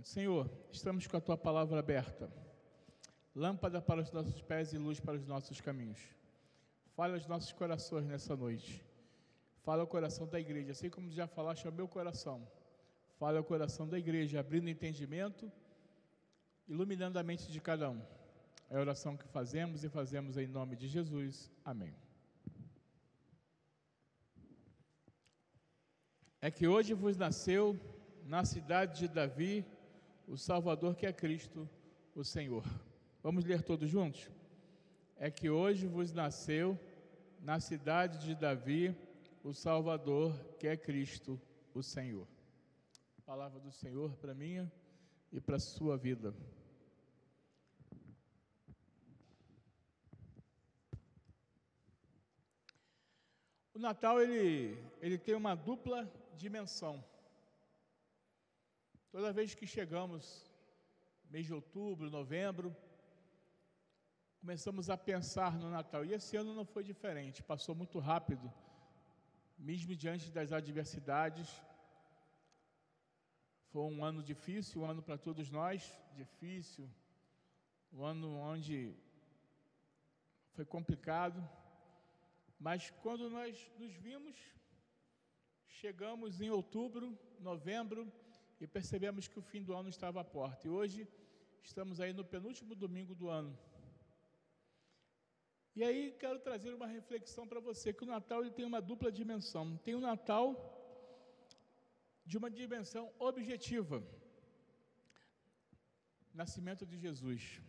Senhor, estamos com a Tua palavra aberta, lâmpada para os nossos pés e luz para os nossos caminhos. Fala aos nossos corações nessa noite. Fala ao coração da igreja, assim como já falaste ao meu coração. Fala ao coração da igreja, abrindo entendimento, iluminando a mente de cada um. É a oração que fazemos e fazemos em nome de Jesus. Amém. É que hoje vos nasceu, na cidade de Davi, o Salvador, que é Cristo, o Senhor. Vamos ler todos juntos? É que hoje vos nasceu, na cidade de Davi, o Salvador, que é Cristo, o Senhor. Palavra do Senhor para mim e para a sua vida. O Natal, ele tem uma dupla dimensão. Toda vez que chegamos, mês de outubro, novembro, começamos a pensar no Natal. E esse ano não foi diferente, passou muito rápido, mesmo diante das adversidades. Foi um ano difícil, um ano para todos nós, difícil, um ano onde foi complicado. Mas quando nós nos vimos, chegamos em outubro, novembro, e percebemos que o fim do ano estava à porta. E hoje estamos aí no penúltimo domingo do ano. E aí quero trazer uma reflexão para você, que o Natal ele tem uma dupla dimensão. Tem o Natal de uma dimensão objetiva. Nascimento de Jesus.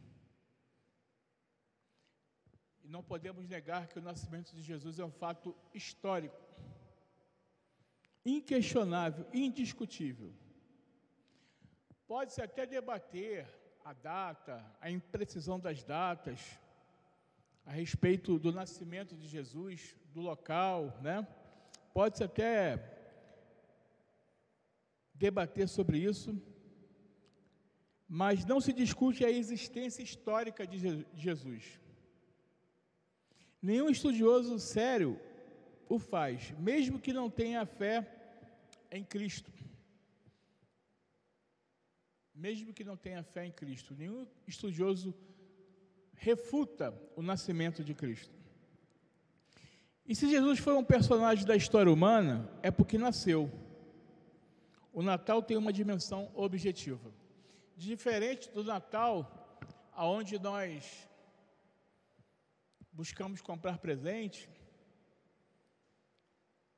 E não podemos negar que o nascimento de Jesus é um fato histórico, inquestionável, indiscutível. Pode-se até debater a data, a imprecisão das datas, a respeito do nascimento de Jesus, do local, né? Pode-se até debater sobre isso, mas não se discute a existência histórica de Jesus. Nenhum estudioso sério o faz, mesmo que não tenha fé em Cristo. Mesmo que não tenha fé em Cristo, nenhum estudioso refuta o nascimento de Cristo. E se Jesus foi um personagem da história humana, é porque nasceu. O Natal tem uma dimensão objetiva. Diferente do Natal, onde nós buscamos comprar presente,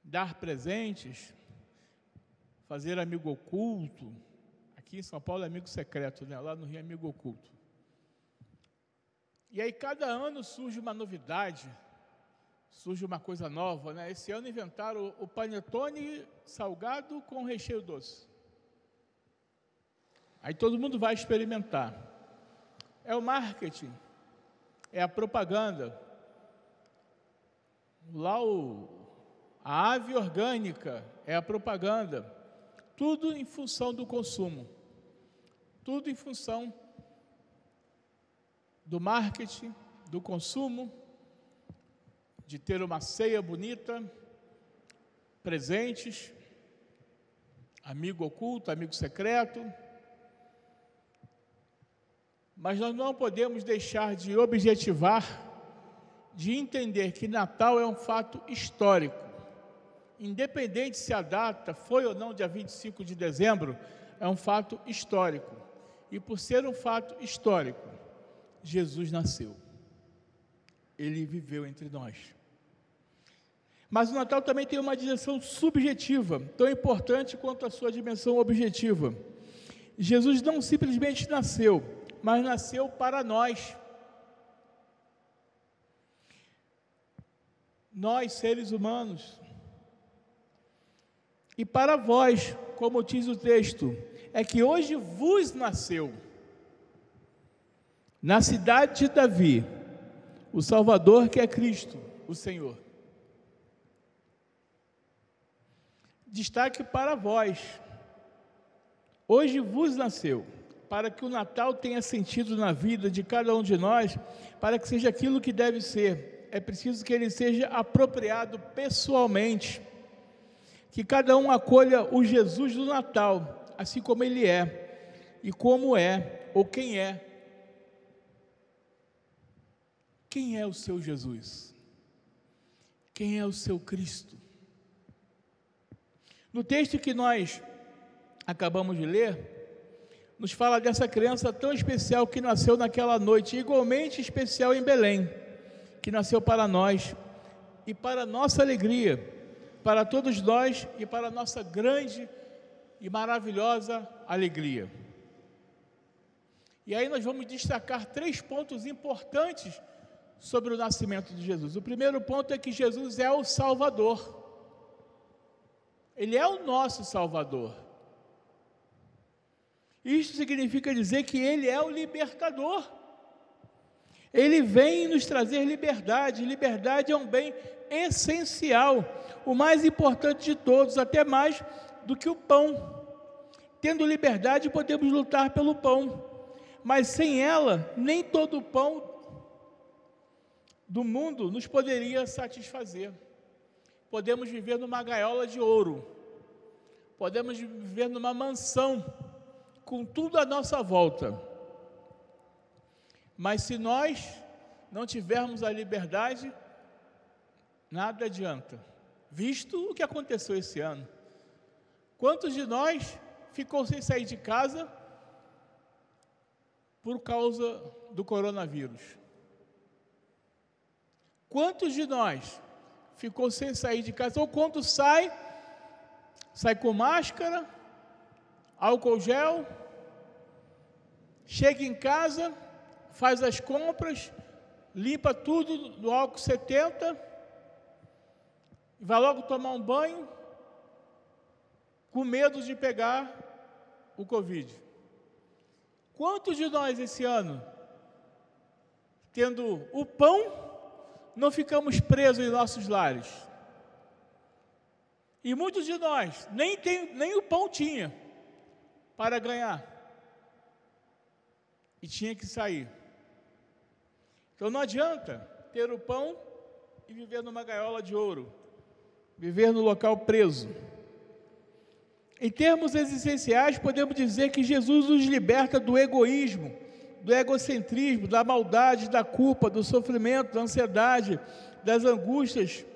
dar presentes, fazer amigo oculto. Aqui em São Paulo é amigo secreto, né? Lá no Rio é amigo oculto. E aí cada ano surge uma novidade, surge uma coisa nova, né? Esse ano inventaram o panetone salgado com recheio doce. Aí todo mundo vai experimentar. É o marketing, é a propaganda. Lá a ave orgânica é a propaganda. Tudo em função do consumo. Tudo em função do marketing, do consumo, de ter uma ceia bonita, presentes, amigo oculto, amigo secreto. Mas nós não podemos deixar de objetivar, de entender que Natal é um fato histórico. Independente se a data foi ou não dia 25 de dezembro, é um fato histórico. E por ser um fato histórico, Jesus nasceu. Ele viveu entre nós. Mas o Natal também tem uma dimensão subjetiva, tão importante quanto a sua dimensão objetiva. Jesus não simplesmente nasceu, mas nasceu para nós. Nós, seres humanos. E para vós, como diz o texto, é que hoje vos nasceu, na cidade de Davi, o Salvador, que é Cristo, o Senhor. Destaque para vós. Hoje vos nasceu, para que o Natal tenha sentido na vida de cada um de nós, para que seja aquilo que deve ser. É preciso que ele seja apropriado pessoalmente, que cada um acolha o Jesus do Natal, assim como ele é, e como é, ou quem é. Quem é o seu Jesus? Quem é o seu Cristo? No texto que nós acabamos de ler, nos fala dessa criança tão especial que nasceu naquela noite, igualmente especial em Belém, que nasceu para nós e para nossa alegria, para todos nós e para nossa grande e maravilhosa alegria. E aí nós vamos destacar 3 pontos importantes sobre o nascimento de Jesus. O primeiro ponto é que Jesus é o Salvador. Ele é o nosso Salvador. Isto significa dizer que Ele é o libertador. Ele vem nos trazer liberdade. Liberdade é um bem essencial, o mais importante de todos, até mais do que o pão. Tendo liberdade, podemos lutar pelo pão, mas sem ela, nem todo o pão do mundo nos poderia satisfazer. Podemos viver numa gaiola de ouro, podemos viver numa mansão, com tudo à nossa volta, mas se nós não tivermos a liberdade, nada adianta, visto o que aconteceu esse ano. Quantos de nós ficou sem sair de casa por causa do coronavírus? Quantos de nós ficou sem sair de casa, ou quando sai com máscara, álcool gel, chega em casa, faz as compras, limpa tudo do álcool 70, vai logo tomar um banho, com medo de pegar o Covid. Quantos de nós esse ano, tendo o pão, não ficamos presos em nossos lares? E muitos de nós nem o pão tinha para ganhar, e tinha que sair. Então não adianta ter o pão e viver numa gaiola de ouro, viver no local preso. Em termos existenciais, podemos dizer que Jesus nos liberta do egoísmo, do egocentrismo, da maldade, da culpa, do sofrimento, da ansiedade, das angústias,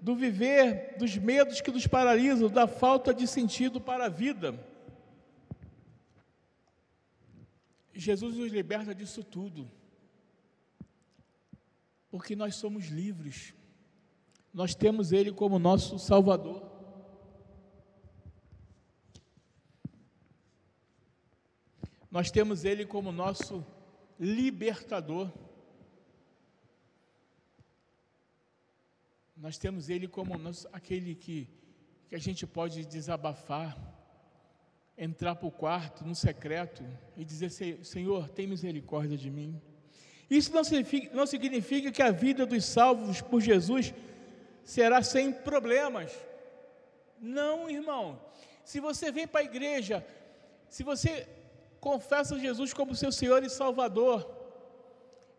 do viver, dos medos que nos paralisam, da falta de sentido para a vida. Jesus nos liberta disso tudo, porque nós somos livres, nós temos Ele como nosso Salvador. Nós temos Ele como nosso libertador. Nós temos Ele como aquele que a gente pode desabafar, entrar para o quarto, no secreto, e dizer: Senhor, tem misericórdia de mim. Isso não significa que a vida dos salvos por Jesus será sem problemas. Não, irmão. Se você vem para a igreja, se você confessa Jesus como seu Senhor e Salvador,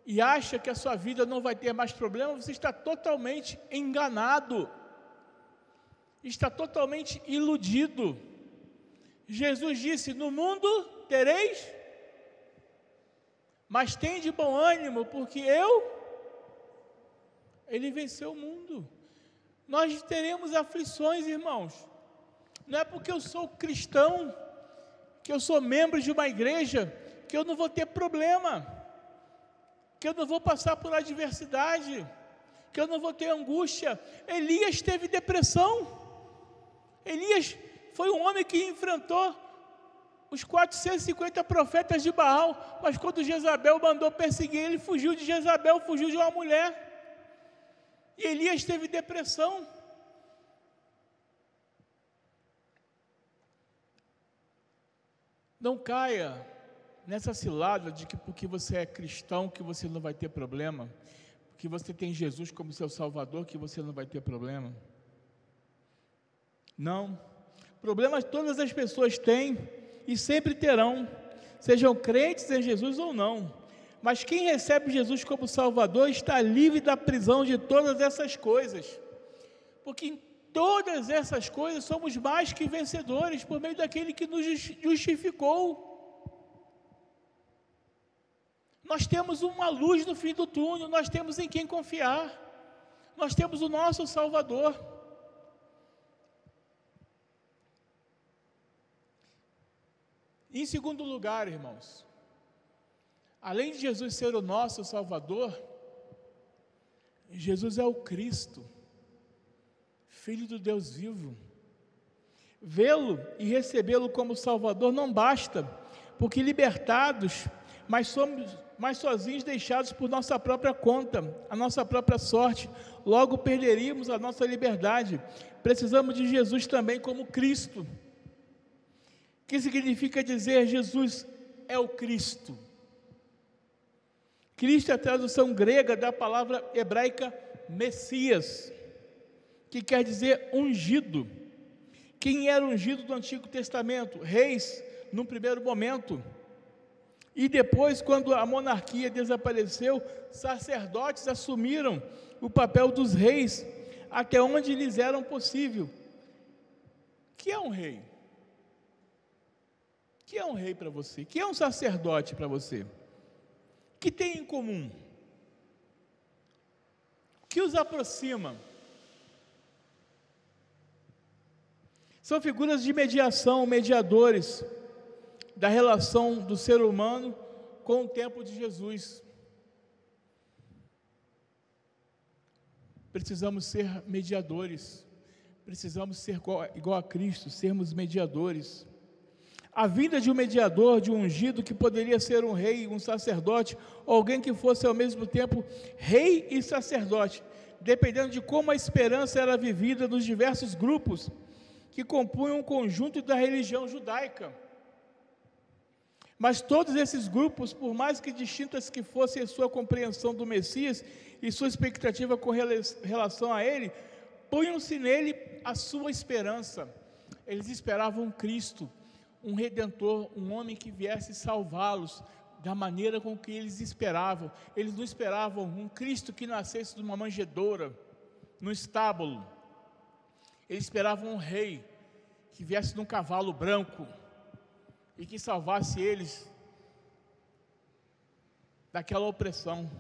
e acha que a sua vida não vai ter mais problema, você está totalmente enganado, está totalmente iludido. Jesus disse: no mundo tereis, mas tem de bom ânimo, porque Ele venceu o mundo. Nós teremos aflições, irmãos. Não é porque eu sou cristão, que eu sou membro de uma igreja, que eu não vou ter problema, que eu não vou passar por adversidade, que eu não vou ter angústia. Elias teve depressão. Elias foi um homem que enfrentou os 450 profetas de Baal, mas quando Jezabel mandou perseguir, ele fugiu de Jezabel, fugiu de uma mulher, e Elias teve depressão. Não caia nessa cilada de que porque você é cristão, que você não vai ter problema, porque você tem Jesus como seu Salvador, que você não vai ter problema. Não. Problemas todas as pessoas têm e sempre terão, sejam crentes em Jesus ou não. Mas quem recebe Jesus como Salvador está livre da prisão de todas essas coisas, porque em todas essas coisas somos mais que vencedores por meio daquele que nos justificou. Nós temos uma luz no fim do túnel, nós temos em quem confiar, nós temos o nosso Salvador. Em segundo lugar, irmãos, além de Jesus ser o nosso Salvador, Jesus é o Cristo, Filho do Deus vivo. Vê-lo e recebê-lo como Salvador não basta, porque libertados, mas somos mais sozinhos, deixados por nossa própria conta, a nossa própria sorte, logo perderíamos a nossa liberdade. Precisamos de Jesus também como Cristo, que significa dizer Jesus é o Cristo. Cristo é a tradução grega da palavra hebraica Messias, que quer dizer ungido. Quem era ungido do Antigo Testamento? Reis, num primeiro momento. E depois, quando a monarquia desapareceu, sacerdotes assumiram o papel dos reis, até onde lhes era possível. O que é um rei? O que é um rei para você? O que é um sacerdote para você? O que tem em comum? O que os aproxima? São figuras de mediação, mediadores da relação do ser humano com o tempo de Jesus. Precisamos ser mediadores, precisamos ser igual a Cristo, sermos mediadores. A vinda de um mediador, de um ungido, que poderia ser um rei, um sacerdote, ou alguém que fosse ao mesmo tempo rei e sacerdote, dependendo de como a esperança era vivida nos diversos grupos que compunham o conjunto da religião judaica. Mas todos esses grupos, por mais que distintas que fossem a sua compreensão do Messias e sua expectativa com relação a ele, punham-se nele a sua esperança. Eles esperavam um Cristo, um Redentor, um homem que viesse salvá-los da maneira com que eles esperavam. Eles não esperavam um Cristo que nascesse de uma manjedoura, no estábulo. Eles esperavam um rei que viesse num cavalo branco e que salvasse eles daquela opressão.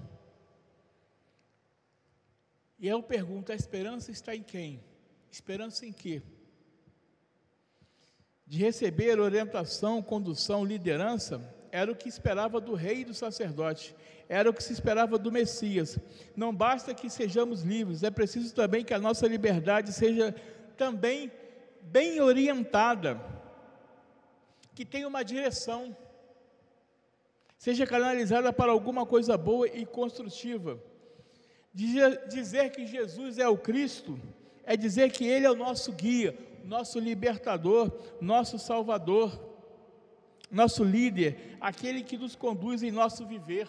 E eu pergunto, a esperança está em quem? Esperança em quê? De receber orientação, condução, liderança, era o que esperava do rei e do sacerdote, era o que se esperava do Messias. Não basta que sejamos livres, é preciso também que a nossa liberdade seja também bem orientada, que tenha uma direção, seja canalizada para alguma coisa boa e construtiva. Dizer que Jesus é o Cristo, é dizer que Ele é o nosso guia, nosso libertador, nosso salvador, nosso líder, aquele que nos conduz em nosso viver.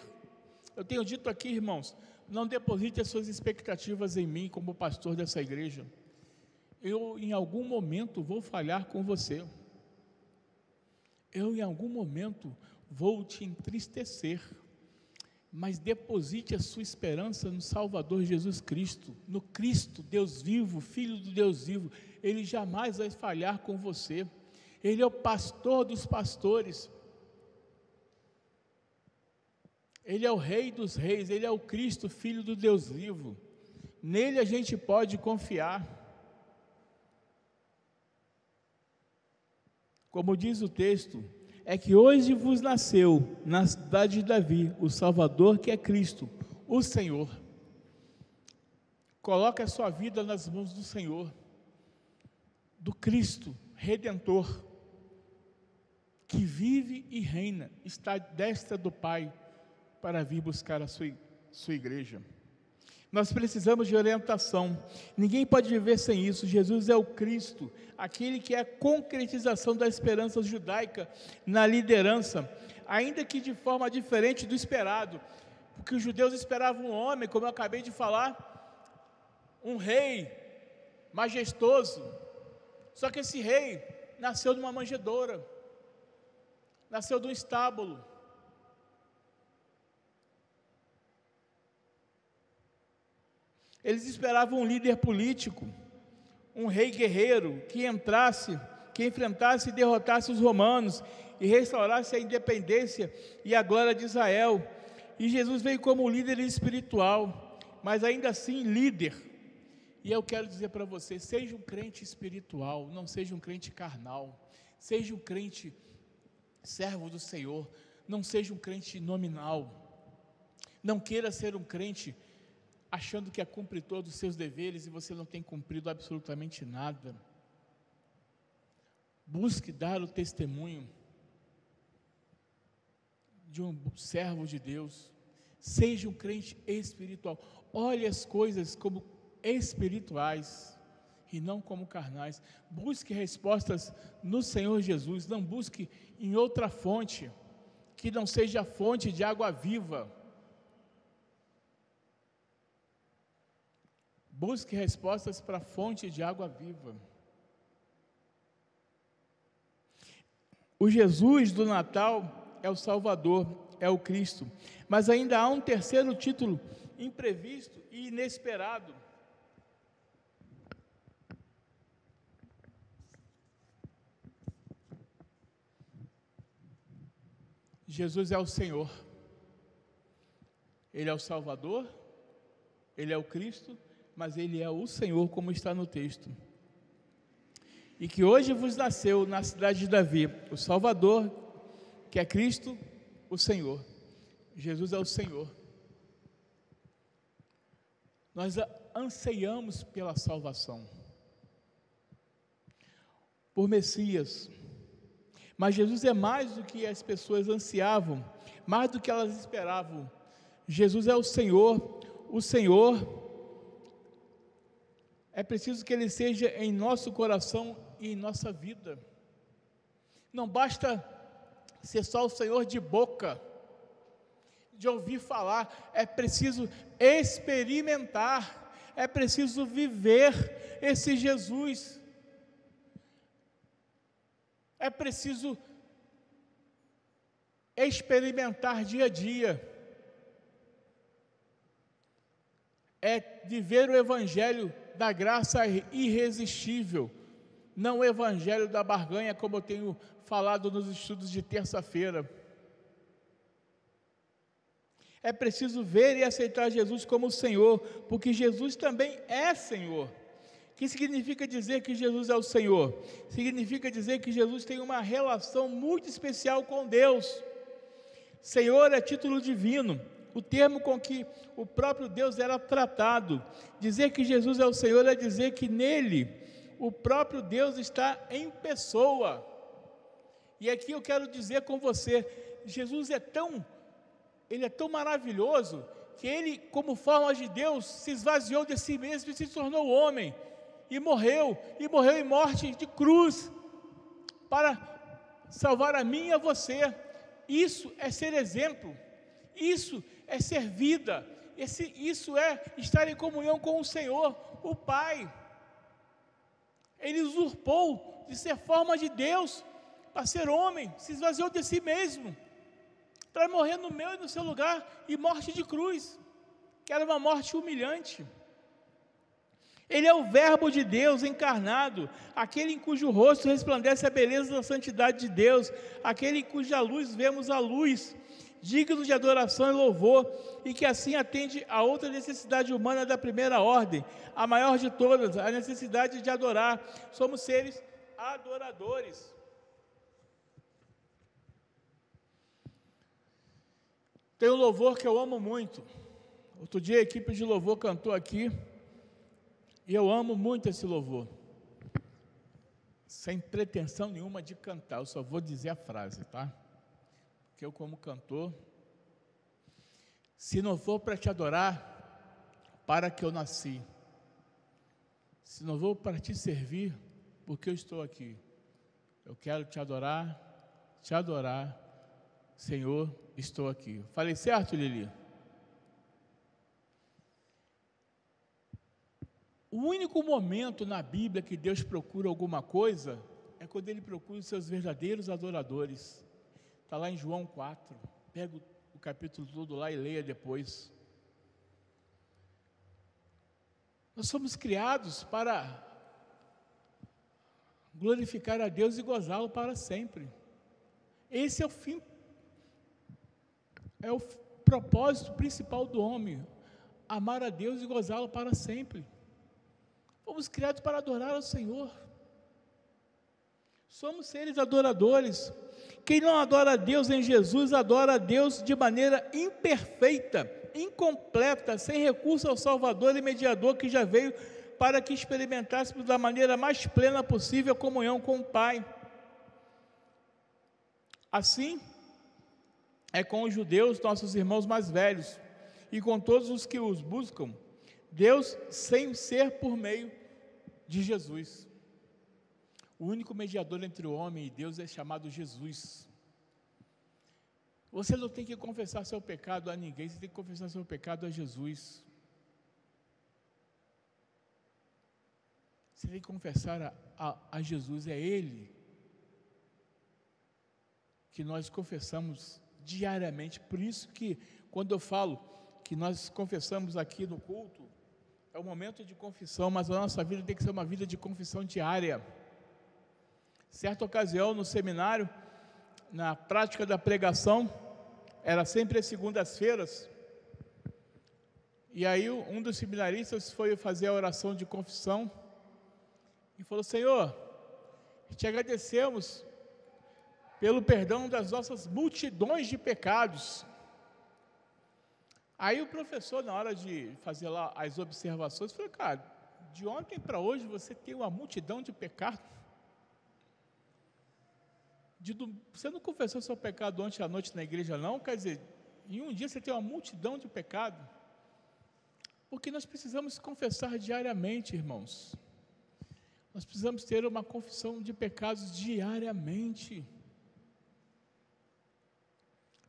Eu tenho dito aqui, irmãos, não deposite as suas expectativas em mim como pastor dessa igreja. Eu em algum momento vou falhar com você. Eu em algum momento vou te entristecer. Mas deposite a sua esperança no Salvador Jesus Cristo, no Cristo, Deus vivo, Filho do Deus vivo. Ele jamais vai falhar com você. Ele é o pastor dos pastores. Ele é o Rei dos reis, Ele é o Cristo, Filho do Deus vivo. Nele a gente pode confiar. Como diz o texto, é que hoje vos nasceu, na cidade de Davi, o Salvador, que é Cristo, o Senhor. Coloque a sua vida nas mãos do Senhor, do Cristo, Redentor, que vive e reina, está à destra do Pai, para vir buscar a sua igreja. Nós precisamos de orientação, ninguém pode viver sem isso. Jesus é o Cristo, aquele que é a concretização da esperança judaica na liderança, ainda que de forma diferente do esperado, porque os judeus esperavam um homem, como eu acabei de falar, um rei majestoso, só que esse rei nasceu de uma manjedoura, nasceu de um estábulo. Eles esperavam um líder político, um rei guerreiro, que enfrentasse e derrotasse os romanos, e restaurasse a independência e a glória de Israel. E Jesus veio como líder espiritual, mas ainda assim líder. E eu quero dizer para você, seja um crente espiritual, não seja um crente carnal. Seja um crente servo do Senhor, não seja um crente nominal. Não queira ser um crente achando que cumpre todos os seus deveres e você não tem cumprido absolutamente nada. Busque dar o testemunho de um servo de Deus. Seja um crente espiritual. Olhe as coisas como espirituais e não como carnais. Busque respostas no Senhor Jesus. Não busque em outra fonte que não seja a fonte de água viva. Busque respostas para a fonte de água viva. O Jesus do Natal é o Salvador, é o Cristo. Mas ainda há um terceiro título imprevisto e inesperado. Jesus é o Senhor. Ele é o Salvador, Ele é o Cristo, mas Ele é o Senhor, como está no texto. E que hoje vos nasceu na cidade de Davi o Salvador, que é Cristo, o Senhor. Jesus é o Senhor. Nós anseiamos pela salvação, por Messias. Mas Jesus é mais do que as pessoas ansiavam, mais do que elas esperavam. Jesus é o Senhor. O Senhor, é preciso que Ele seja em nosso coração e em nossa vida. Não basta ser só o Senhor de boca, de ouvir falar, é preciso experimentar, é preciso viver esse Jesus. É preciso experimentar dia a dia. É viver o evangelho da graça irresistível, não o evangelho da barganha, como eu tenho falado nos estudos de terça-feira. É preciso ver e aceitar Jesus como Senhor, porque Jesus também é Senhor. O que significa dizer que Jesus é o Senhor? Significa dizer que Jesus tem uma relação muito especial com Deus. Senhor é título divino, o termo com que o próprio Deus era tratado. Dizer que Jesus é o Senhor é dizer que nele o próprio Deus está em pessoa. E aqui eu quero dizer com você, Jesus Ele é tão maravilhoso, que Ele, como forma de Deus, se esvaziou de si mesmo e se tornou homem, e morreu em morte de cruz, para salvar a mim e a você. Isso é ser exemplo, isso é ser vida, isso é estar em comunhão com o Senhor, o Pai. Ele usurpou de ser forma de Deus, para ser homem, se esvaziou de si mesmo, para morrer no meu e no seu lugar, e morte de cruz, que era uma morte humilhante. Ele é o verbo de Deus encarnado, aquele em cujo rosto resplandece a beleza da santidade de Deus, aquele em cuja luz vemos a luz, digno de adoração e louvor, e que assim atende a outra necessidade humana da primeira ordem, a maior de todas, a necessidade de adorar. Somos seres adoradores. Tem um louvor que eu amo muito. Outro dia a equipe de louvor cantou aqui, e eu amo muito esse louvor, sem pretensão nenhuma de cantar, eu só vou dizer a frase, tá? Porque eu, como cantor, se não for para te adorar, para que eu nasci. Se não vou para te servir, porque eu estou aqui. Eu quero te adorar, Senhor, estou aqui. Falei certo, Lili? O único momento na Bíblia que Deus procura alguma coisa é quando Ele procura os seus verdadeiros adoradores. Está lá em João 4. Pega o capítulo todo lá e leia depois. Nós somos criados para glorificar a Deus e gozá-lo para sempre. Esse é o fim, propósito principal do homem: amar a Deus e gozá-lo para sempre. Fomos criados para adorar ao Senhor. Somos seres adoradores. Quem não adora a Deus em Jesus, adora a Deus de maneira imperfeita, incompleta, sem recurso ao Salvador e Mediador que já veio para que experimentássemos da maneira mais plena possível a comunhão com o Pai. Assim é com os judeus, nossos irmãos mais velhos, e com todos os que os buscam, Deus sem ser por meio de Jesus. O único mediador entre o homem e Deus é chamado Jesus. Você não tem que confessar seu pecado a ninguém, você tem que confessar seu pecado a Jesus. Você tem que confessar a Jesus, é Ele que nós confessamos diariamente. Por isso que, quando eu falo que nós confessamos aqui no culto, é um momento de confissão, mas a nossa vida tem que ser uma vida de confissão diária. Certa ocasião, no seminário, na prática da pregação, era sempre às segundas-feiras, e aí um dos seminaristas foi fazer a oração de confissão, e falou: Senhor, te agradecemos pelo perdão das nossas multidões de pecados. Aí o professor, na hora de fazer lá as observações, falou: cara, de ontem para hoje você tem uma multidão de pecados. Você não confessou seu pecado ontem à noite na igreja, não? Quer dizer, em um dia você tem uma multidão de pecado. Porque nós precisamos confessar diariamente, irmãos. Nós precisamos ter uma confissão de pecados diariamente.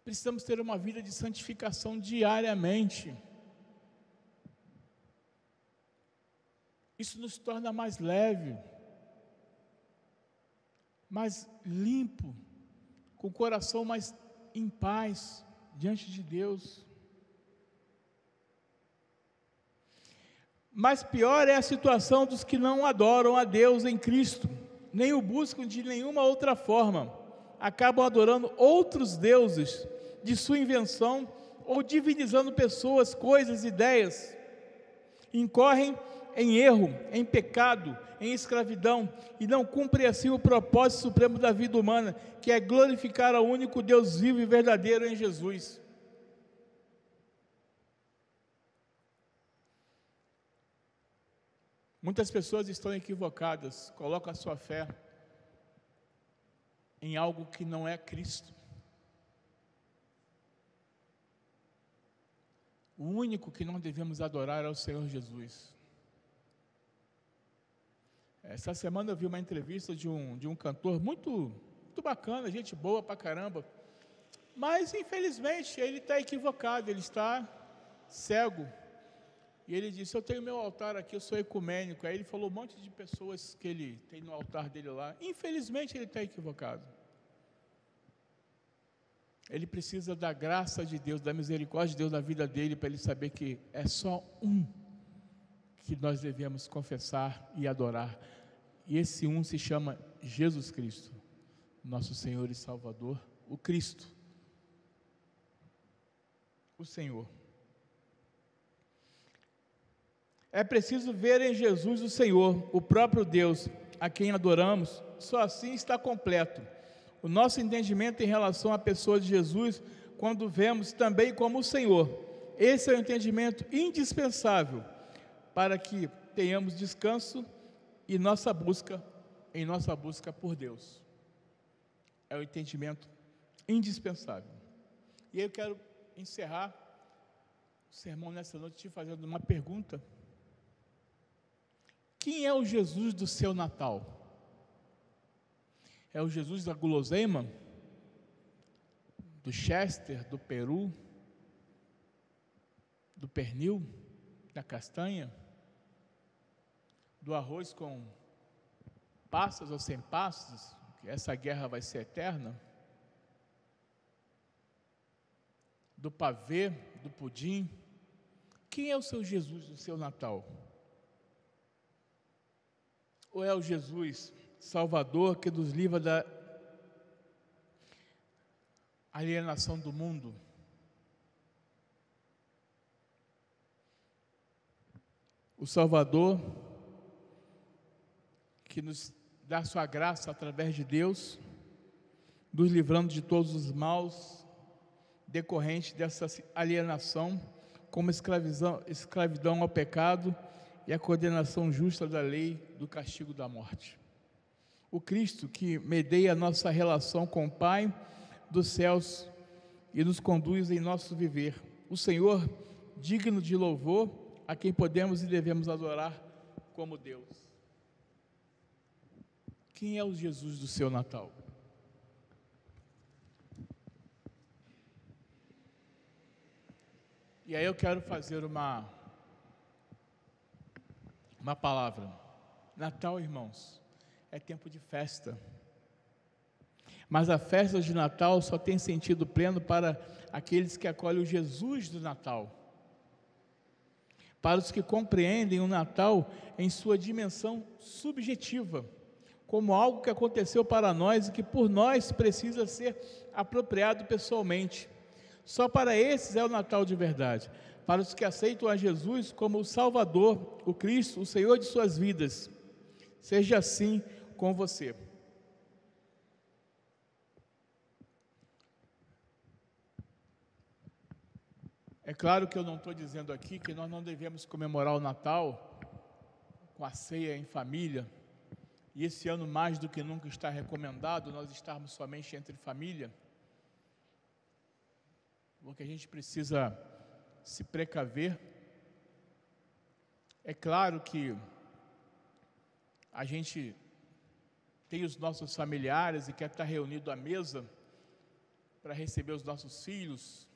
Precisamos ter uma vida de santificação diariamente. Isso nos torna mais leve, mais limpo, com o coração mais em paz diante de Deus. Mas pior é a situação dos que não adoram a Deus em Cristo, nem o buscam de nenhuma outra forma, acabam adorando outros deuses de sua invenção, ou divinizando pessoas, coisas, ideias, incorrem em erro, em pecado, em escravidão, e não cumprem assim o propósito supremo da vida humana, que é glorificar ao único Deus vivo e verdadeiro em Jesus. Muitas pessoas estão equivocadas, colocam a sua fé em algo que não é Cristo. O único que nós devemos adorar é o Senhor Jesus. Essa semana eu vi uma entrevista de um cantor muito bacana, gente boa pra caramba, mas infelizmente ele está equivocado, ele está cego. E ele disse: eu tenho meu altar aqui, eu sou ecumênico. Aí ele falou um monte de pessoas que ele tem no altar dele lá. Infelizmente ele está equivocado. Ele precisa da graça de Deus, da misericórdia de Deus na vida dele, para ele saber que é só um que nós devemos confessar e adorar. E esse um se chama Jesus Cristo, nosso Senhor e Salvador, o Cristo, o Senhor. É preciso ver em Jesus o Senhor, o próprio Deus, a quem adoramos. Só assim está completo o nosso entendimento em relação à pessoa de Jesus, quando vemos também como o Senhor. Esse é o entendimento indispensável para que tenhamos descanso em nossa busca por Deus. É o entendimento indispensável. E eu quero encerrar o sermão nessa noite te fazendo uma pergunta. Quem é o Jesus do seu Natal? É o Jesus da guloseima? Do Chester, do peru? Do pernil? Da castanha? Do arroz com passas ou sem passas? Que essa guerra vai ser eterna? Do pavê, do pudim? Quem é o seu Jesus do seu Natal? Ou é o Jesus Salvador que nos livra da alienação do mundo? o Salvador, que nos dá sua graça através de Deus, nos livrando de todos os maus decorrentes dessa alienação, como escravidão ao pecado e a condenação justa da lei do castigo da morte. O Cristo que medeia a nossa relação com o Pai dos céus e nos conduz em nosso viver. O Senhor, digno de louvor, a quem podemos e devemos adorar como Deus. Quem é o Jesus do seu Natal? E aí eu quero fazer uma palavra. Natal, irmãos, é tempo de festa. Mas a festa de Natal só tem sentido pleno para aqueles que acolhem o Jesus do Natal. Para os que compreendem o Natal em sua dimensão subjetiva, como algo que aconteceu para nós e que por nós precisa ser apropriado pessoalmente. Só para esses é o Natal de verdade. Para os que aceitam a Jesus como o Salvador, o Cristo, o Senhor de suas vidas. Seja assim com você. É claro que eu não estou dizendo aqui que nós não devemos comemorar o Natal com a ceia em família, e esse ano mais do que nunca está recomendado nós estarmos somente entre família, porque a gente precisa se precaver. É claro que a gente tem os nossos familiares e quer estar reunido à mesa para receber os nossos filhos,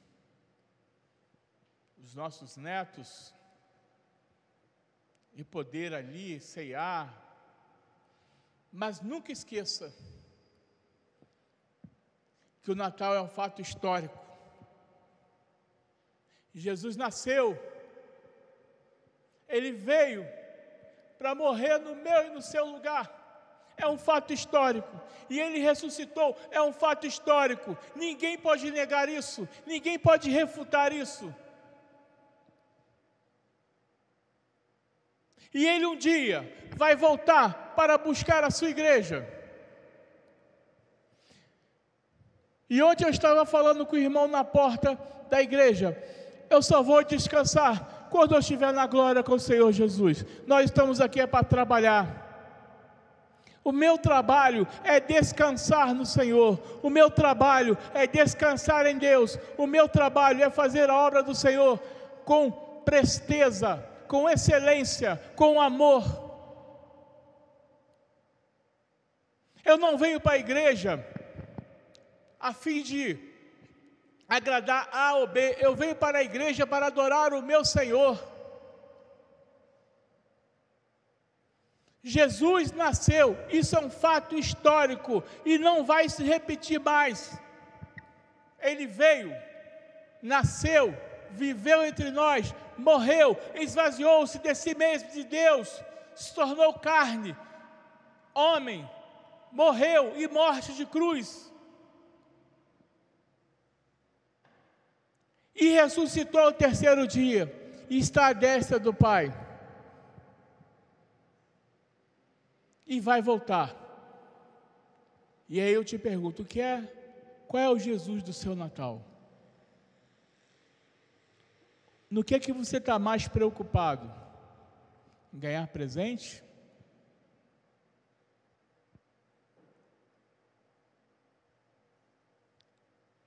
os nossos netos, e poder ali ceiar, mas nunca esqueça que o Natal é um fato histórico. Jesus nasceu, Ele veio para morrer no meu e no seu lugar, é um fato histórico, e Ele ressuscitou, é um fato histórico, ninguém pode negar isso, ninguém pode refutar isso. E Ele um dia vai voltar para buscar a sua igreja. E ontem eu estava falando com o irmão na porta da igreja, eu só vou descansar quando eu estiver na glória com o Senhor Jesus. Nós estamos aqui para trabalhar. O meu trabalho é descansar no Senhor, o meu trabalho é descansar em Deus, o meu trabalho é fazer a obra do Senhor com presteza, com excelência, com amor. Eu não venho para a igreja a fim de agradar A ou B, eu venho para a igreja para adorar o meu Senhor. Jesus nasceu, isso é um fato histórico e não vai se repetir mais. Ele veio, nasceu, viveu entre nós, morreu, esvaziou-se de si mesmo, de Deus, se tornou carne, homem, morreu e morte de cruz, e ressuscitou ao terceiro dia, e está à destra do Pai, e vai voltar. E aí eu te pergunto, qual é o Jesus do seu Natal? No que você está mais preocupado? Em ganhar presente?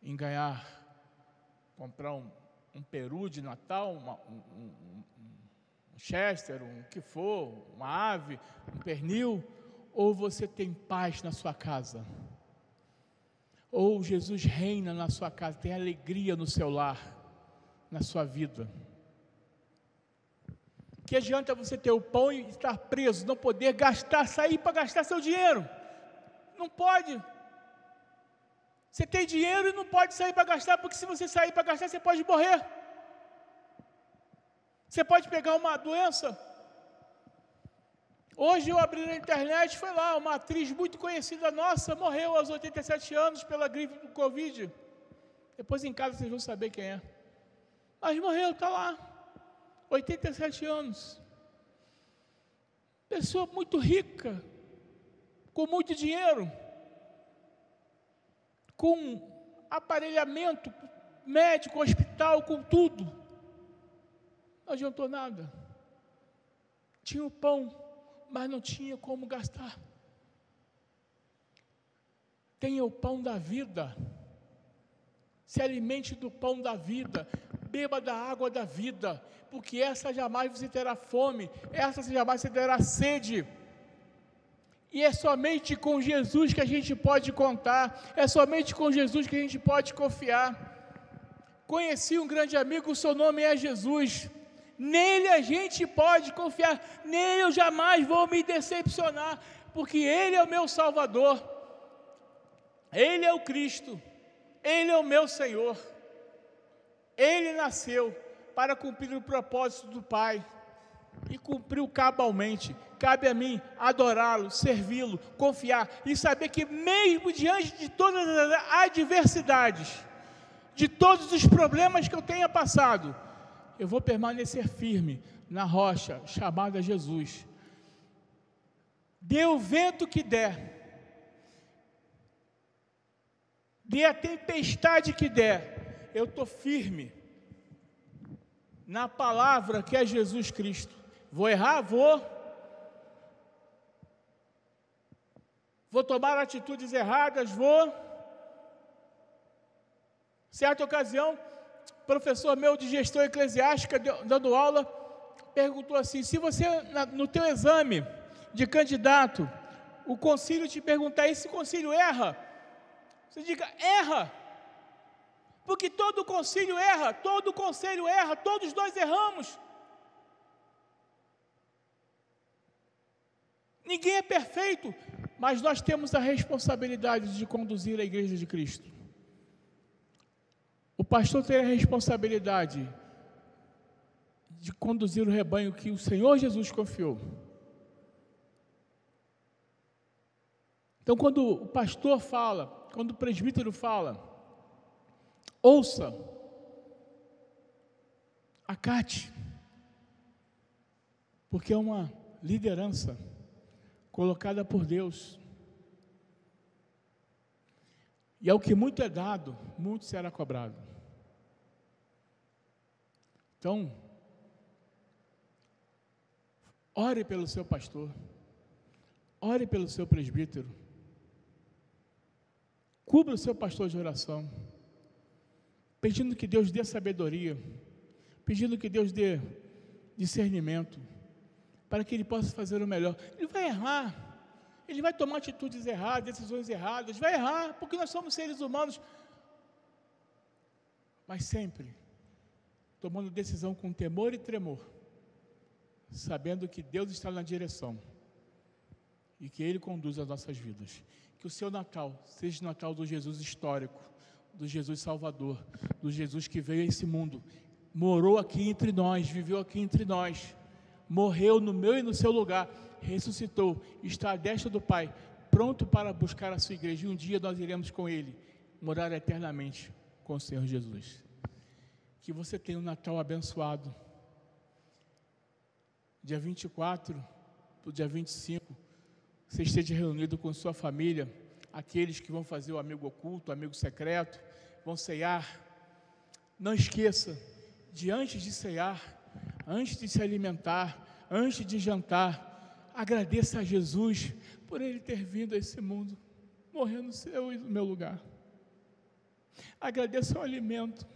Em comprar um peru de Natal, um Chester, um que for, uma ave, um pernil? Ou você tem paz na sua casa? Ou Jesus reina na sua casa, tem alegria no seu lar, na sua vida? Que adianta você ter o pão e estar preso, não poder gastar, sair para gastar seu dinheiro? Não pode. Você tem dinheiro e não pode sair para gastar, porque se você sair para gastar, você pode morrer. Você pode pegar uma doença. Hoje eu abri na internet, foi lá, uma atriz muito conhecida nossa, morreu aos 87 anos pela gripe do Covid. Depois em casa vocês vão saber quem é. Mas morreu, está lá, 87 anos. pessoa muito rica, com muito dinheiro, com aparelhamento médico, hospital, com tudo. Não adiantou nada. Tinha o pão, mas não tinha como gastar. Tenha o pão da vida. Se alimente do pão da vida. Beba da água da vida, porque essa jamais você terá fome, essa jamais você terá sede. E é somente com Jesus que a gente pode contar, é somente com Jesus que a gente pode confiar. Conheci um grande amigo, o seu nome é Jesus. Nele a gente pode confiar, nele eu jamais vou me decepcionar, porque Ele é o meu Salvador, Ele é o Cristo, Ele é o meu Senhor. Ele nasceu para cumprir o propósito do Pai e cumpriu cabalmente. Cabe a mim adorá-lo, servi-lo, confiar e saber que mesmo diante de todas as adversidades, de todos os problemas que eu tenha passado, eu vou permanecer firme na rocha chamada Jesus. Dê o vento que der, dê a tempestade que der, eu estou firme na palavra que é Jesus Cristo. Vou errar? Vou tomar atitudes erradas? Vou. Certa ocasião, professor meu de gestão eclesiástica, dando aula, perguntou assim: se você, no teu exame de candidato, o concílio te perguntar, esse concílio erra? Você diga, erra. Porque todo concílio erra, todo conselho erra, todos nós erramos. Ninguém é perfeito, mas nós temos a responsabilidade de conduzir a igreja de Cristo. O pastor tem a responsabilidade de conduzir o rebanho que o Senhor Jesus confiou. Então, quando o pastor fala, quando o presbítero fala, ouça, acate, porque é uma liderança colocada por Deus. E ao que muito é dado, muito será cobrado. Então, ore pelo seu pastor, ore pelo seu presbítero, cubra o seu pastor de oração, pedindo que Deus dê sabedoria, pedindo que Deus dê discernimento, para que ele possa fazer o melhor. Ele vai errar, ele vai tomar atitudes erradas, decisões erradas, vai errar, porque nós somos seres humanos, mas sempre tomando decisão com temor e tremor, sabendo que Deus está na direção e que Ele conduz as nossas vidas. Que o seu Natal seja o Natal do Jesus histórico, do Jesus Salvador, do Jesus que veio a esse mundo, morou aqui entre nós, viveu aqui entre nós, morreu no meu e no seu lugar, ressuscitou, está à destra do Pai, pronto para buscar a sua igreja, e um dia nós iremos com Ele, morar eternamente com o Senhor Jesus. Que você tenha um Natal abençoado. Dia 24, do dia 25, você esteja reunido com sua família, aqueles que vão fazer o amigo oculto, o amigo secreto, vão ceiar. Não esqueça de, antes de ceiar, antes de se alimentar, antes de jantar, agradeça a Jesus por Ele ter vindo a esse mundo, morrendo no seu e no meu lugar. Agradeça o alimento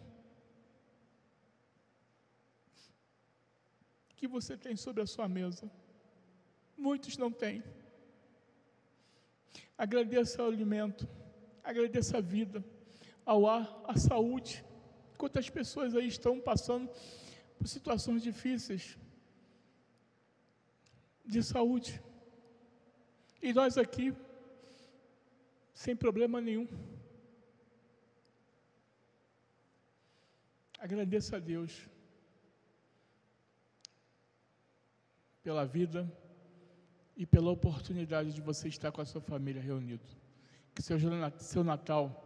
que você tem sobre a sua mesa. Muitos não têm. Agradeça o alimento, agradeça a vida, ao ar, à saúde. Quantas pessoas aí estão passando por situações difíceis de saúde, e nós aqui sem problema nenhum. Agradeça a Deus pela vida e pela oportunidade de você estar com a sua família reunido. Que seu Natal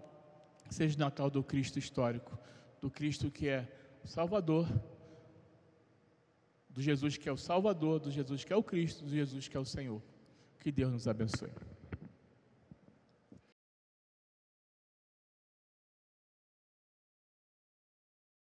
seja o Natal do Cristo histórico, do Cristo que é o Salvador do Jesus que é o Salvador, do Jesus que é o Cristo, do Jesus que é o Senhor. Que Deus nos abençoe.